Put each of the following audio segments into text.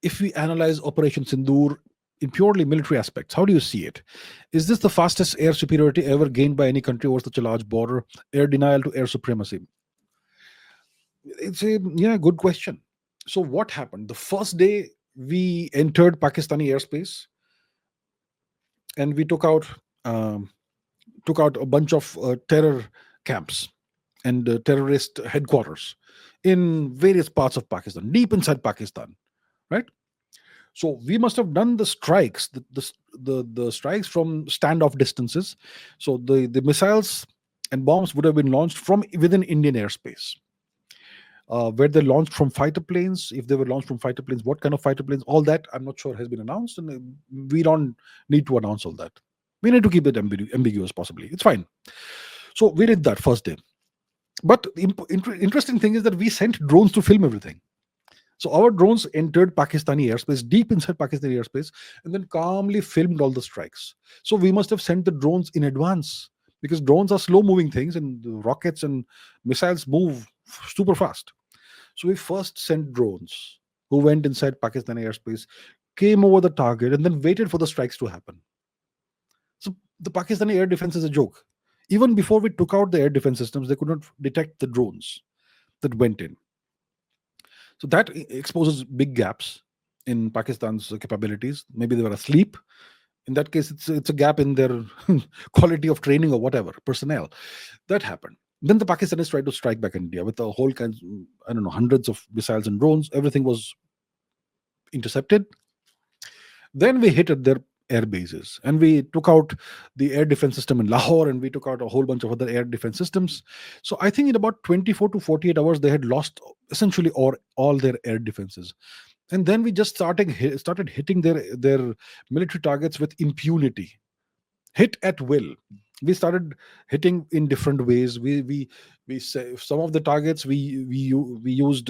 if we analyze Operation Sindoor in purely military aspects, how do you see it? Is this the fastest air superiority ever gained by any country over such a large border? Air denial to air supremacy? It's a good question. So what happened? The first day we entered Pakistani airspace, and we um, took out a bunch of terror camps and terrorist headquarters in various parts of Pakistan, deep inside Pakistan, right? So we must have done the strikes, the strikes from standoff distances. So the missiles and bombs would have been launched from within Indian airspace. Where they launched from fighter planes, if they were launched from fighter planes, what kind of fighter planes, all that I'm not sure has been announced, and we don't need to announce all that. We need to keep it ambiguous, possibly. It's fine. So we did that first day. But the interesting thing is that we sent drones to film everything. So our drones entered Pakistani airspace, deep inside Pakistani airspace, and then calmly filmed all the strikes. So we must have sent the drones in advance, because drones are slow moving things and the rockets and missiles move super fast. So we first sent drones who went inside Pakistani airspace, came over the target, and then waited for the strikes to happen. So the Pakistani air defense is a joke. Even before we took out the air defense systems, they could not detect the drones that went in. So that exposes big gaps in Pakistan's capabilities. Maybe they were asleep. In that case, it's a gap in their quality of training or whatever, personnel. That happened. Then the Pakistanis tried to strike back India with a whole kinds, I don't know, hundreds of missiles and drones. Everything was intercepted. Then we hit at their air bases, and we took out the air defense system in Lahore, and we took out a whole bunch of other air defense systems. So I think in about 24 to 48 hours, they had lost essentially all their air defenses. And then we just started hitting their military targets with impunity, hit at will. We started hitting in different ways. We say some of the targets we used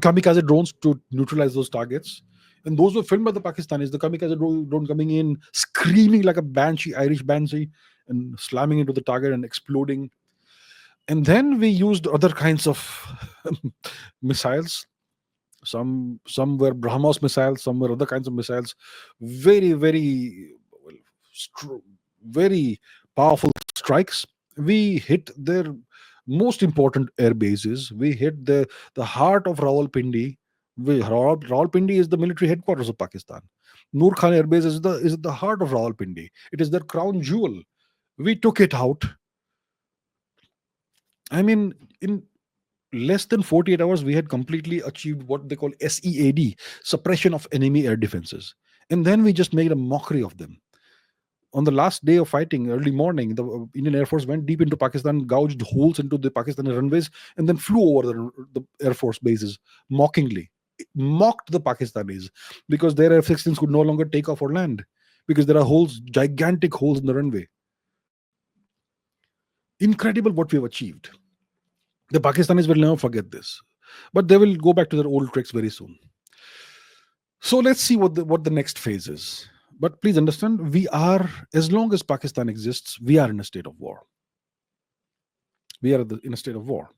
kamikaze drones to neutralize those targets, and those were filmed by the Pakistanis. The kamikaze drone coming in, screaming like a banshee, Irish banshee, and slamming into the target and exploding. And then we used other kinds of missiles. Some were Brahmos missiles, some were other kinds of missiles. Very, very, well, very powerful strikes. We hit their most important air bases. We hit the heart of Rawalpindi. Rawalpindi is the military headquarters of Pakistan. Noor Khan Air Base is the heart of Rawalpindi. It is their crown jewel. We took it out. I mean, in less than 48 hours, we had completely achieved what they call SEAD, suppression of enemy air defenses. And then we just made a mockery of them. On the last day of fighting, early morning, the Indian Air Force went deep into Pakistan, gouged holes into the Pakistani runways, and then flew over the Air Force bases mockingly. It mocked the Pakistanis because their F-16s could no longer take off or land because there are holes, gigantic holes in the runway. Incredible what we have achieved. The Pakistanis will never forget this, but they will go back to their old tricks very soon. So let's see what the next phase is. But please understand, as long as Pakistan exists, we are in a state of war. We are in a state of war.